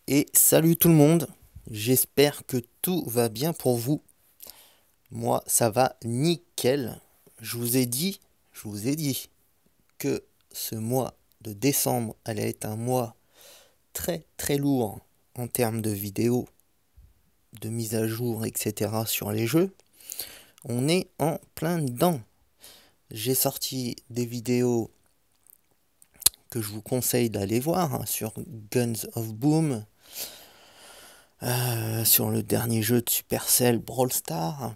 Et salut tout le monde, j'espère que tout va bien pour vous. Moi, ça va nickel. Je vous ai dit que ce mois de décembre allait être un mois très très lourd en termes de vidéos, de mise à jour, etc. sur les jeux. On est en plein dedans. J'ai sorti des vidéos que je vous conseille d'aller voir sur Guns of Boom, sur le dernier jeu de Supercell Brawl Stars.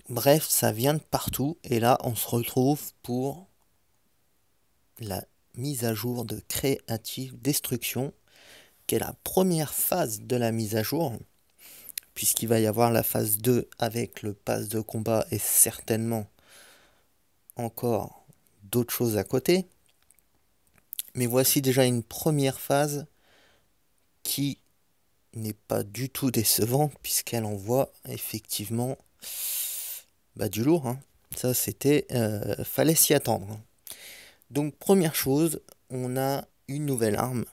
Bref, ça vient de partout et là on se retrouve pour la mise à jour de Creative Destruction, qui est la première phase de la mise à jour, puisqu'il va y avoir la phase 2 avec le pass de combat et certainement encore d'autres choses à côté. Mais voici déjà une première phase qui n'est pas du tout décevante, puisqu'elle envoie effectivement du lourd, hein. Ça c'était... fallait s'y attendre, hein. Donc première chose, on a une nouvelle arme,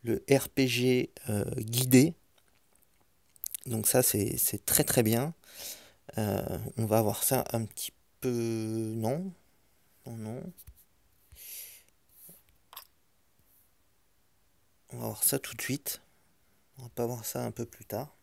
le RPG guidé. Donc ça c'est très très bien. On va voir ça un petit peu... Non, non, non. On va voir ça tout de suite. On va pas voir ça un peu plus tard.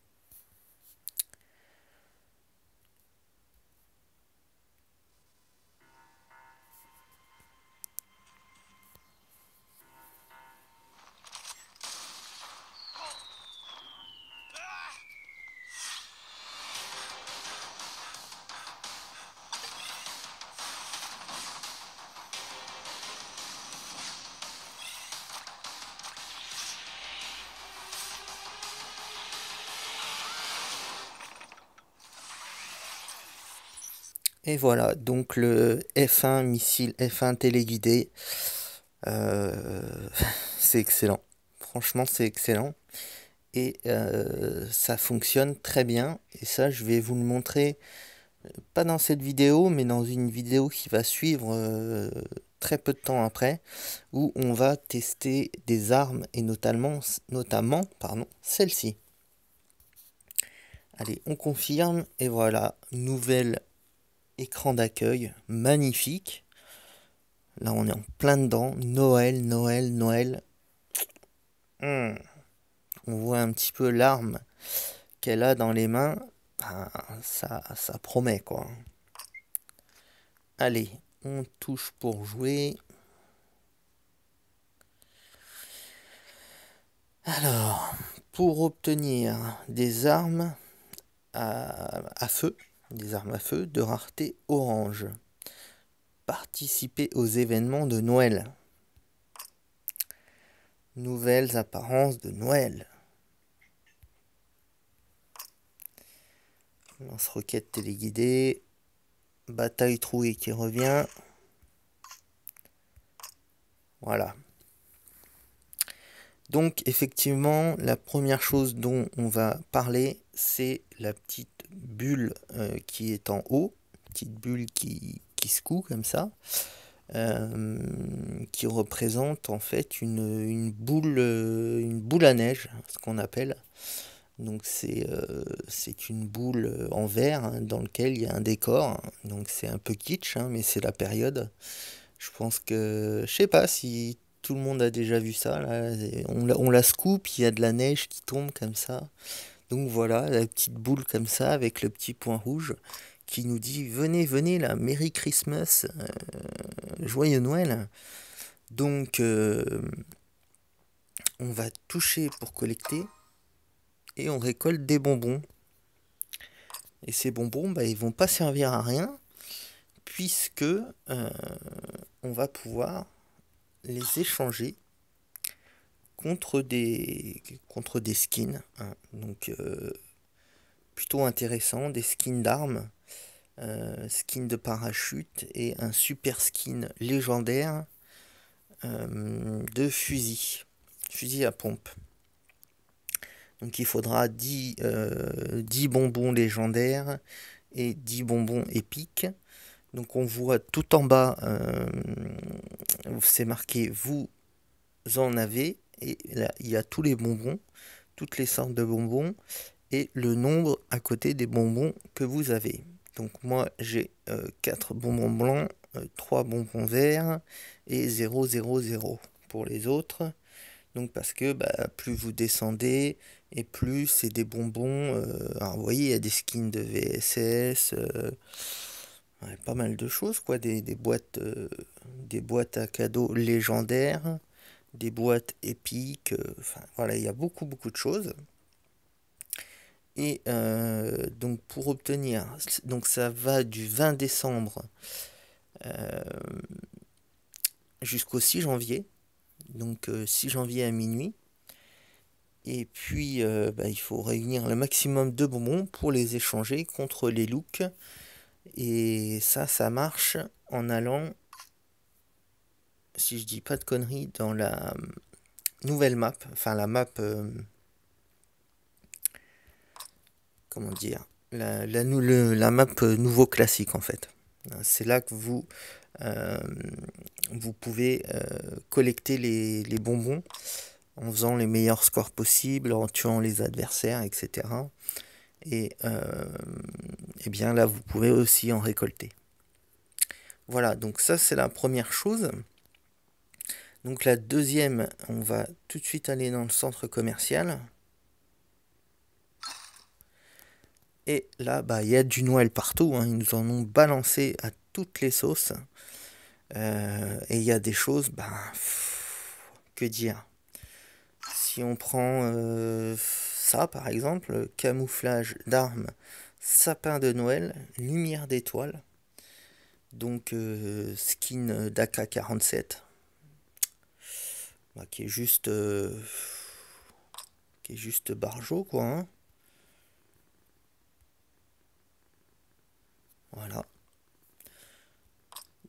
Et voilà, donc le F1 missile F1 téléguidé, euh, c'est excellent. Franchement, c'est excellent. Et ça fonctionne très bien. Et ça, je vais vous le montrer, pas dans cette vidéo, mais dans une vidéo qui va suivre très peu de temps après, où on va tester des armes et notamment celle-ci. Allez, on confirme et voilà, nouvel écran d'accueil, magnifique. Là, on est en plein dedans. Noël, Noël, Noël. On voit un petit peu l'arme qu'elle a dans les mains. Ben, ça promet, quoi. Allez, on touche pour jouer. Alors, pour obtenir des armes à feu, des armes à feu de rareté orange, participer aux événements de Noël. Nouvelles apparences de Noël. Lance-roquette téléguidée. Bataille trouée qui revient. Voilà. Donc effectivement, la première chose dont on va parler, c'est la petite bulle qui est en haut. Petite bulle qui secoue comme ça. Qui représente en fait une boule à neige, ce qu'on appelle. Donc c'est une boule en verre, hein, dans lequel il y a un décor. Donc c'est un peu kitsch, hein, mais c'est la période. Je pense que... Je sais pas si tout le monde a déjà vu ça. Là. On la scoop, il y a de la neige qui tombe comme ça. Donc voilà, la petite boule comme ça, avec le petit point rouge, qui nous dit venez, venez là, Merry Christmas, joyeux Noël. Donc on va toucher pour collecter et on récolte des bonbons. Et ces bonbons, ils vont pas servir à rien puisque on va pouvoir les échanger contre des skins, hein. Donc plutôt intéressant, des skins d'armes, skin de parachute et un super skin légendaire de fusil à pompe. Donc il faudra 10 bonbons légendaires et 10 bonbons épiques. Donc on voit tout en bas, c'est marqué vous en avez et là, il y a tous les bonbons, toutes les sortes de bonbons, et le nombre à côté des bonbons que vous avez. Donc moi j'ai 4 bonbons blancs, 3 bonbons verts et 0,0,0 pour les autres. Donc parce que bah, plus vous descendez et plus c'est des bonbons. Alors vous voyez, il y a des skins de VSS, ouais, pas mal de choses quoi, des boîtes à cadeaux légendaires, des boîtes épiques. Enfin voilà, il y a beaucoup de choses. Et donc pour obtenir, donc ça va du 20 décembre jusqu'au 6 janvier, donc 6 janvier à minuit. Et puis bah, il faut réunir le maximum de bonbons pour les échanger contre les looks. Et ça marche en allant, si je dis pas de conneries, dans la nouvelle map, enfin la map, comment dire, la map nouveau classique en fait. C'est là que euh, vous pouvez collecter les bonbons en faisant les meilleurs scores possibles, en tuant les adversaires, etc. Et bien là, vous pouvez aussi en récolter. Voilà, donc ça c'est la première chose. Donc la deuxième, on va tout de suite aller dans le centre commercial. Et là, bah, il y a du Noël partout, hein. Ils nous en ont balancé à toutes les sauces. Et il y a des choses, bah, que dire. Si on prend ça, par exemple, camouflage d'armes, sapin de Noël, lumière d'étoile, donc skin d'AK-47, bah, qui est juste barjo, quoi, hein. Voilà.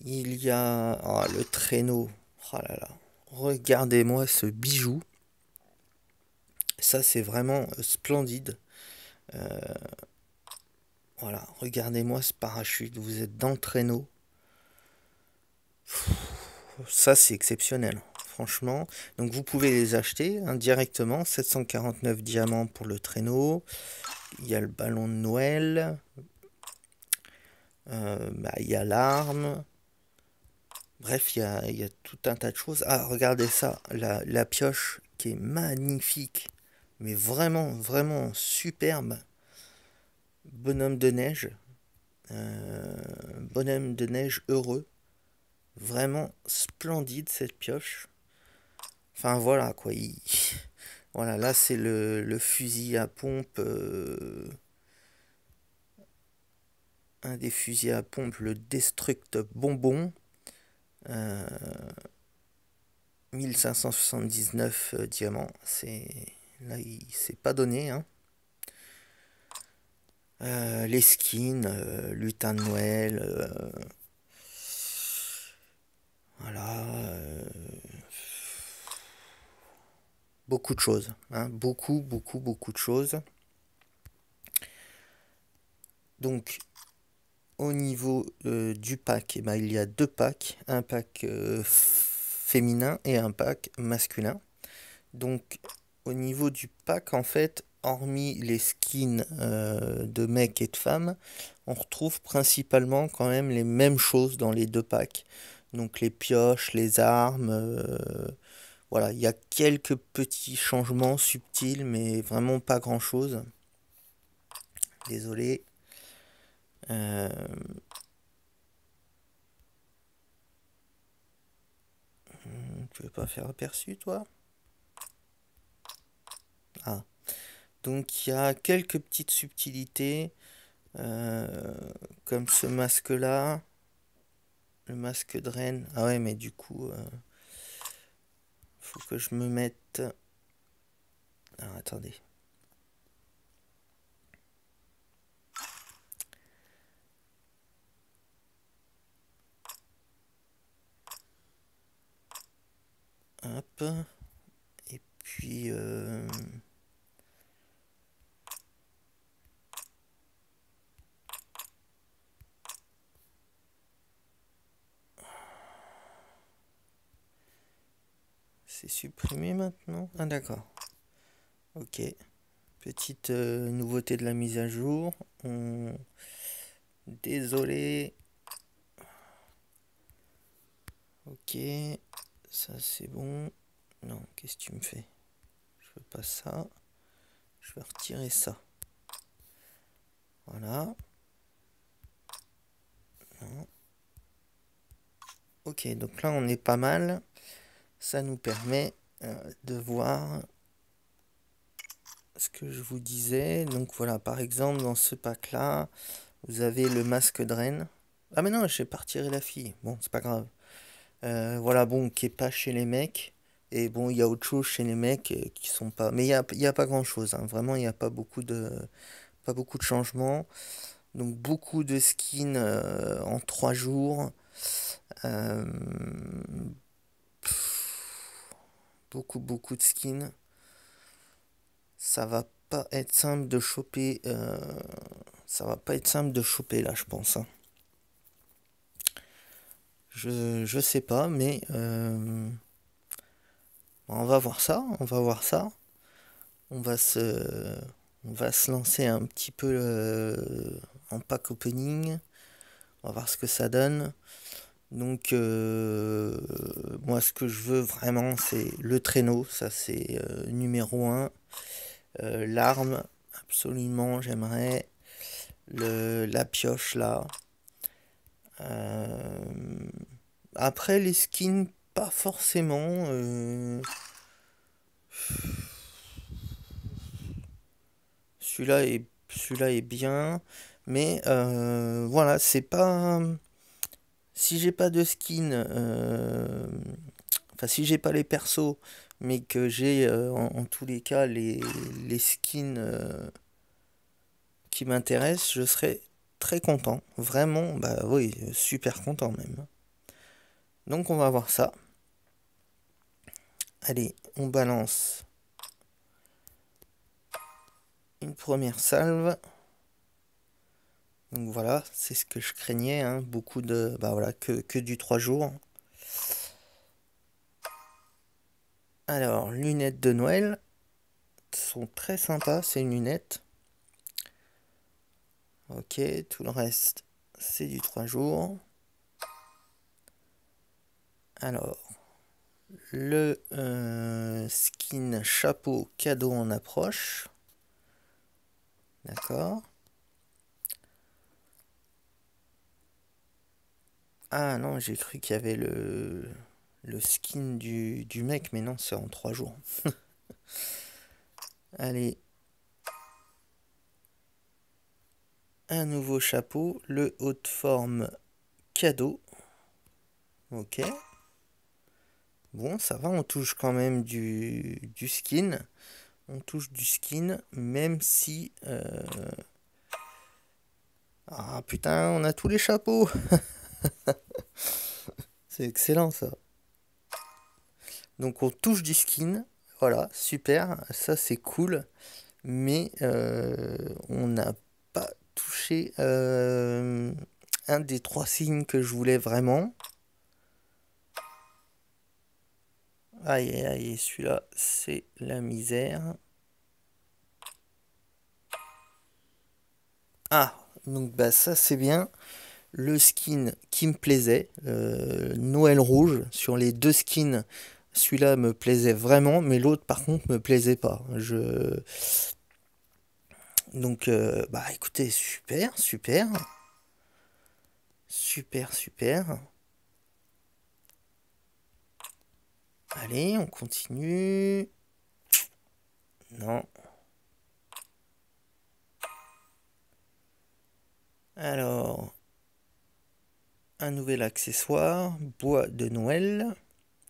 Il y a le traîneau. Oh là là. Regardez-moi ce bijou. Ça, c'est vraiment splendide. Voilà, regardez-moi ce parachute. Vous êtes dans le traîneau. Ça, c'est exceptionnel. Franchement. Donc, vous pouvez les acheter hein, directement. 749 diamants pour le traîneau. Il y a le ballon de Noël. Bah, il y a l'arme. Bref, il y a tout un tas de choses. Ah, regardez ça. La pioche qui est magnifique. Mais vraiment superbe. Bonhomme de neige. Bonhomme de neige heureux. Vraiment splendide cette pioche. Enfin voilà quoi. Voilà, là c'est le fusil à pompe. Un des fusils à pompe, le Destruct Bonbon. Euh, 1579 diamants. Là, il s'est pas donné. Hein. Les skins, lutin de Noël. Voilà. Beaucoup de choses. Hein, beaucoup de choses. Donc, au niveau du pack, eh ben, il y a deux packs. Un pack féminin et un pack masculin. Donc, au niveau du pack, en fait, hormis les skins de mecs et de femmes, on retrouve principalement quand même les mêmes choses dans les deux packs. Donc, les pioches, les armes. Voilà, il y a quelques petits changements subtils, mais vraiment pas grand-chose. Désolé. Euh, Tu veux pas faire aperçu, toi? Ah. Donc il y a quelques petites subtilités, euh, comme ce masque-là, le masque de reine. Ah ouais, mais du coup, faut que je me mette. Alors attendez. Hop. Et puis. supprimer maintenant? Ah d'accord. Ok. Petite nouveauté de la mise à jour. Désolé. Ok. Ça c'est bon. Non, qu'est-ce que tu me fais? Je veux pas ça. Je vais retirer ça. Voilà. Non. Ok, donc là on est pas mal. Ça nous permet de voir ce que je vous disais. Donc voilà, par exemple, dans ce pack-là, vous avez le masque Drain. Ah mais non, je vais pas retirer la fille. Bon, c'est pas grave. Voilà, bon, qui est pas chez les mecs. Et bon, il y a autre chose chez les mecs qui sont pas. Mais il y a pas grand-chose, hein. Vraiment, il n'y a pas beaucoup de changements. Donc beaucoup de skins en 3 jours. Euh, beaucoup de skins. Ça va pas être simple de choper. Ça va pas être simple de choper là, je pense, hein. Je sais pas, mais on va voir ça. On va voir ça. On va se, on va se lancer un petit peu en pack opening. On va voir ce que ça donne. Donc, moi, ce que je veux vraiment, c'est le traîneau. Ça, c'est numéro un. L'arme, absolument, j'aimerais. La pioche, là. Euh, Après, les skins, pas forcément. Celui-là est bien. Mais voilà, c'est pas. Si j'ai pas de skin, enfin si j'ai pas les persos, mais que j'ai en tous les cas les skins qui m'intéressent, je serais très content. Vraiment, bah oui, super content même. Donc on va voir ça. Allez, on balance une première salve. Donc voilà, c'est ce que je craignais, hein. Beaucoup de. Bah voilà, que du 3 jours. Alors, lunettes de Noël sont très sympas, ces lunettes. Ok, tout le reste, c'est du 3 jours. Alors, le skin chapeau cadeau en approche. D'accord. Ah non, j'ai cru qu'il y avait le skin du mec, mais non, c'est en 3 jours. Allez, un nouveau chapeau, le haute forme cadeau. Ok. Bon, ça va, on touche quand même du skin. On touche du skin, même si... Ah putain, on a tous les chapeaux. C'est excellent ça. Donc on touche du skin. Voilà, super. Ça c'est cool. Mais on n'a pas touché un des 3 signes que je voulais vraiment. Aïe aïe aïe, celui-là c'est la misère. Ah, donc bah ça c'est bien. Le skin qui me plaisait, Noël rouge, sur les 2 skins, celui-là me plaisait vraiment, mais l'autre par contre me plaisait pas. Donc bah écoutez, super, super, super, super. Allez, on continue. Non. Alors, un nouvel accessoire, bois de Noël.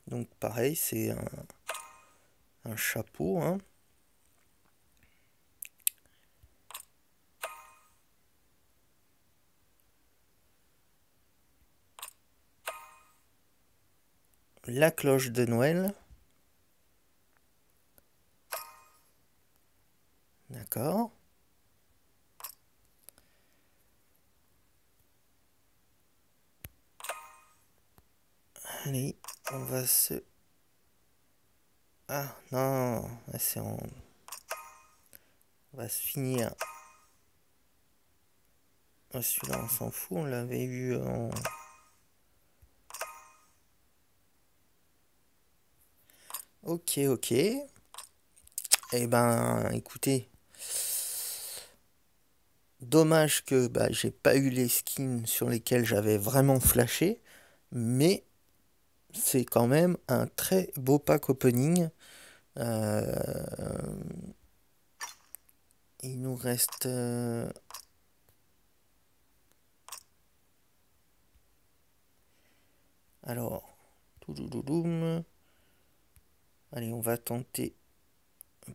Donc pareil, c'est un chapeau, hein. La cloche de Noël. D'accord. Allez, on va se Ah, non, ouais, on va se finir. Ah, celui-là, on s'en fout, on l'avait eu en... Ok, ok. Eh ben, écoutez, dommage que bah, j'ai pas eu les skins sur lesquels j'avais vraiment flashé, mais c'est quand même un très beau pack opening. Euh, il nous reste... alors, touloulouloum. Allez, on va tenter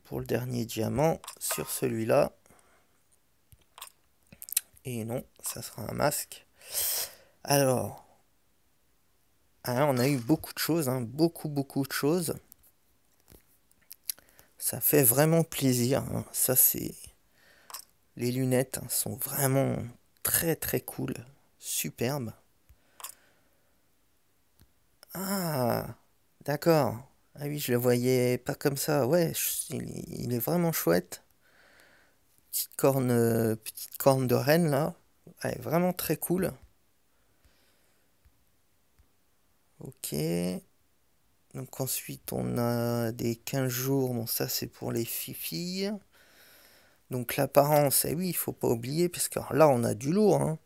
pour le dernier diamant sur celui-là. Et non, ça sera un masque. Alors, ah, on a eu beaucoup de choses, hein, beaucoup de choses. Ça fait vraiment plaisir, hein. Ça, c'est... Les lunettes hein, sont vraiment très cool. Superbes. Ah, d'accord. Ah oui, je le voyais pas comme ça. Ouais, il est vraiment chouette. Petite corne de reine là. Ouais, vraiment très cool. Ok. Donc ensuite on a des 15 jours. Bon ça c'est pour les filles. Donc l'apparence, eh oui, il faut pas oublier, parce que là on a du lourd, hein.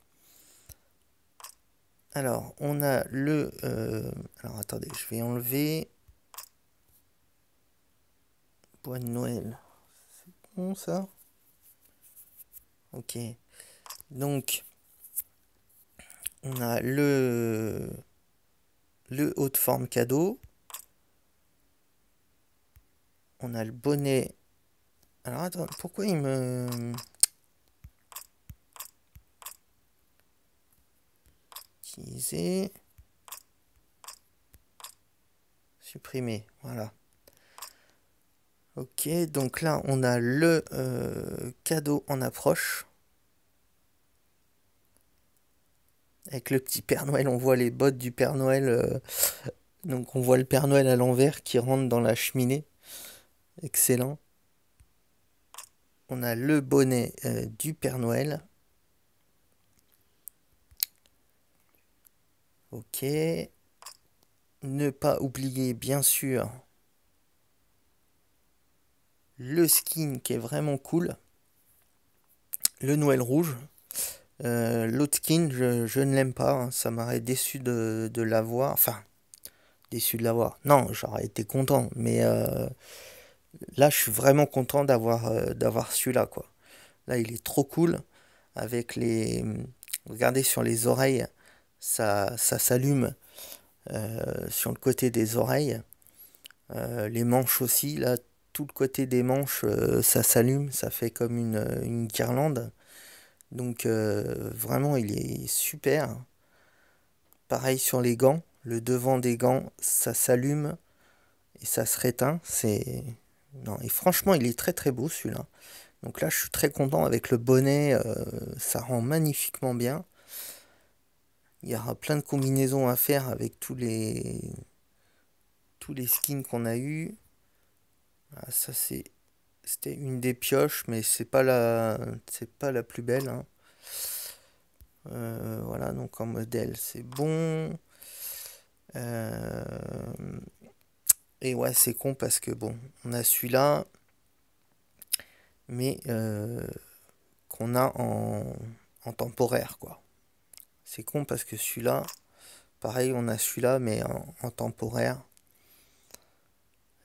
Alors on a le... alors attendez, je vais enlever... Bois de Noël. Bon ça. Ok. Donc on a le haut de forme cadeau. On a le bonnet. Alors attends, pourquoi il me... Utiliser. Supprimer. Voilà. Ok, donc là on a le cadeau en approche. Avec le petit Père Noël, on voit les bottes du Père Noël. Donc on voit le Père Noël à l'envers qui rentre dans la cheminée. Excellent. On a le bonnet du Père Noël. Ok. Ne pas oublier bien sûr le skin qui est vraiment cool. Le Noël rouge. L'autre skin, je ne l'aime pas, hein. Ça m'aurait déçu de l'avoir. Enfin, déçu de l'avoir. Non, j'aurais été content. Mais là, je suis vraiment content d'avoir celui-là, quoi. Là, il est trop cool. Avec les... Regardez sur les oreilles. Ça s'allume sur le côté des oreilles. Les manches aussi. Là, tout le côté des manches, ça s'allume. Ça fait comme une guirlande. Donc, vraiment, il est super. Pareil sur les gants, le devant des gants, ça s'allume et ça se réteint. C'est non, et franchement, il est très beau celui-là. Donc là, je suis très content avec le bonnet, ça rend magnifiquement bien. Il y aura plein de combinaisons à faire avec tous les skins qu'on a eu. Ah, ça c'était une des pioches, mais c'est pas la plus belle, hein. Voilà, donc en modèle, c'est bon. Euh, Et ouais, c'est con parce que bon, on a celui-là, mais qu'on a en temporaire, quoi. C'est con parce que celui-là, pareil, on a celui-là, mais en temporaire.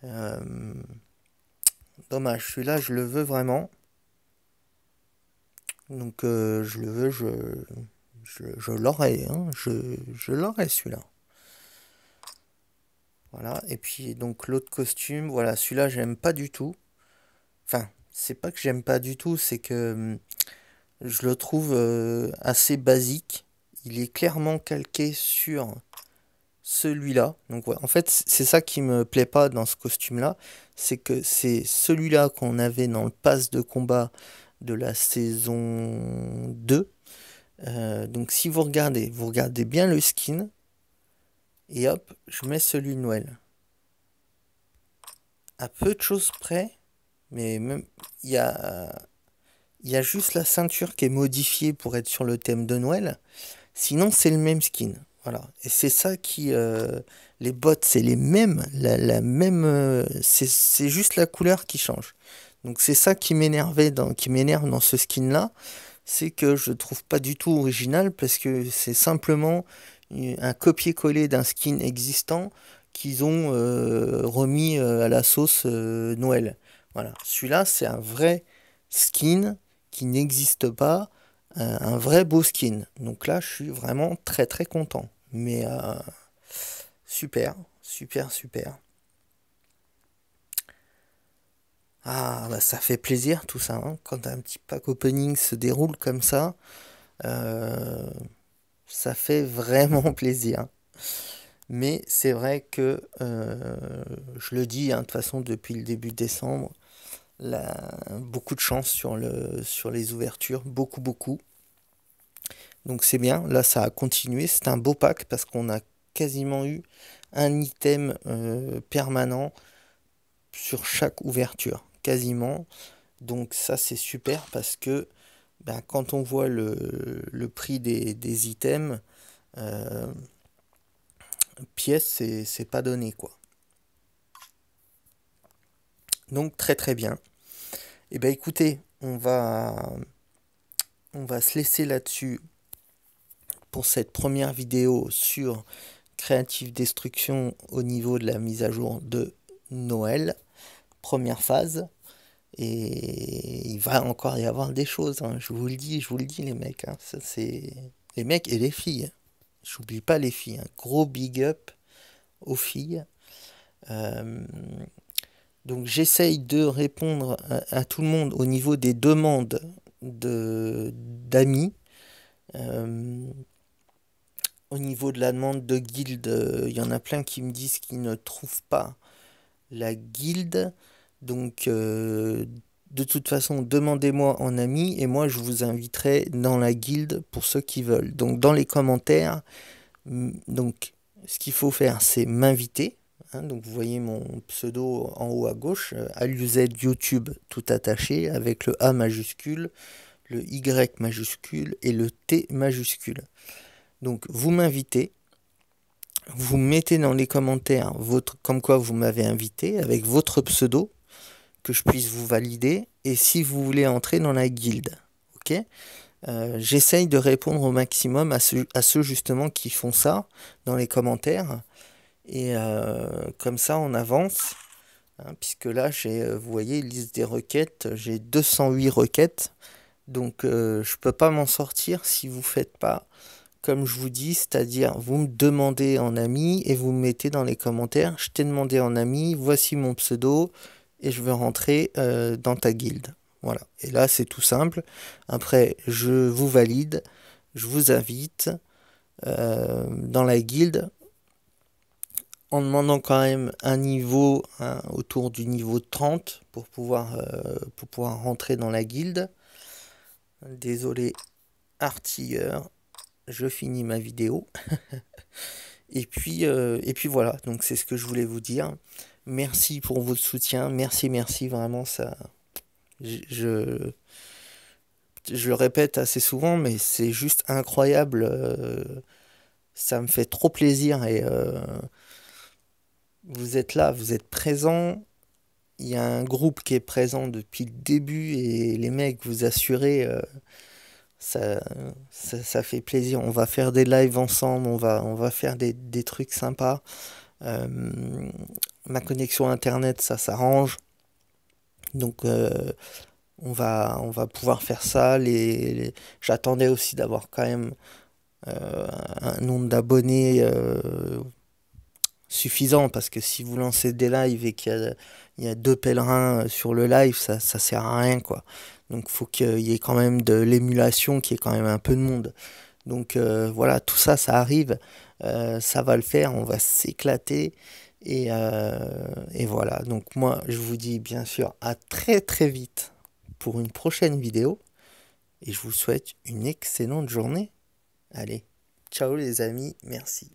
Euh, dommage, celui-là, je le veux vraiment. Donc, je le veux, je l'aurai, hein, je l'aurai celui-là. Voilà, et puis donc l'autre costume, voilà, celui-là, j'aime pas du tout. Enfin, c'est pas que j'aime pas du tout, c'est que je le trouve assez basique. Il est clairement calqué sur celui-là. Donc ouais, en fait, c'est ça qui me plaît pas dans ce costume-là. C'est que c'est celui-là qu'on avait dans le pass de combat de la saison 2. Donc si vous regardez bien le skin. Et hop, je mets celui de Noël. à peu de choses près, mais même il y a, il y a juste la ceinture qui est modifiée pour être sur le thème de Noël. Sinon, c'est le même skin. Voilà. Et c'est ça qui. Les bottes, c'est les mêmes. La même. C'est juste la couleur qui change. Donc, c'est ça qui m'énerve dans ce skin-là. C'est que je trouve pas du tout original parce que c'est simplement un copier-coller d'un skin existant qu'ils ont remis à la sauce Noël. Voilà. Celui-là, c'est un vrai skin qui n'existe pas, un vrai beau skin. Donc là, je suis vraiment très très content. Mais super, super, super. Ah, bah ça fait plaisir tout ça, hein, quand un petit pack opening se déroule comme ça, euh, ça fait vraiment plaisir. Mais c'est vrai que, je le dis, hein, de toute façon, depuis le début de décembre, beaucoup de chance sur les ouvertures, beaucoup, beaucoup. Donc c'est bien, là ça a continué, c'est un beau pack parce qu'on a quasiment eu un item permanent sur chaque ouverture, quasiment. Donc ça c'est super parce que ben, quand on voit le prix des items, euh, pièces c'est pas donné quoi. Donc très très bien. Et ben écoutez, on va se laisser là-dessus pour cette première vidéo sur Creative Destruction au niveau de la mise à jour de Noël, première phase. Et il va encore y avoir des choses, hein. Je vous le dis les mecs, hein. Ça, c'est les mecs et les filles. J'oublie pas les filles, hein. Gros big up aux filles. Euh, donc j'essaye de répondre à tout le monde au niveau des demandes d'amis. Euh, Au niveau de la demande de guilde, il y en a plein qui me disent qu'ils ne trouvent pas la guilde. Donc, de toute façon, demandez-moi en ami et moi, je vous inviterai dans la guilde pour ceux qui veulent. Donc, dans les commentaires, donc, ce qu'il faut faire, c'est m'inviter. Hein. Donc, vous voyez mon pseudo en haut à gauche, ALUZ YouTube tout attaché avec le A majuscule, le Y majuscule et le T majuscule. Donc, vous m'invitez. Vous mettez dans les commentaires comme quoi vous m'avez invité avec votre pseudo, que je puisse vous valider, et si vous voulez entrer dans la guilde. Ok. J'essaye de répondre au maximum à ceux justement qui font ça dans les commentaires. Et comme ça, on avance. Hein, puisque là, vous voyez, liste des requêtes, j'ai 208 requêtes. Donc, je peux pas m'en sortir si vous faites pas comme je vous dis, c'est-à-dire vous me demandez en ami et vous me mettez dans les commentaires, je t'ai demandé en ami, voici mon pseudo et je veux rentrer dans ta guilde. Voilà. Et là, c'est tout simple. Après, je vous valide, je vous invite dans la guilde en demandant quand même un niveau, hein, autour du niveau 30 pour pouvoir rentrer dans la guilde. Désolé, artilleur. Je finis ma vidéo. Et puis voilà, donc c'est ce que je voulais vous dire. Merci pour votre soutien. Merci, merci, vraiment, ça. Je, je le répète assez souvent, mais c'est juste incroyable. Ça me fait trop plaisir et vous êtes là, vous êtes présents. Il y a un groupe qui est présent depuis le début et les mecs, vous assurez, ça, ça fait plaisir. On va faire des lives ensemble, on va faire des trucs sympas. Euh, Ma connexion internet, ça s'arrange. Donc on va pouvoir faire ça. J'attendais aussi d'avoir quand même un nombre d'abonnés suffisant parce que si vous lancez des lives et il y a deux pèlerins sur le live, ça sert à rien quoi. Donc faut qu'il y ait quand même de l'émulation, qu'il y ait quand même un peu de monde. Donc voilà, tout ça, ça arrive, ça va le faire, on va s'éclater. Et voilà, donc moi je vous dis bien sûr à très très vite pour une prochaine vidéo. Et je vous souhaite une excellente journée. Allez, ciao les amis, merci.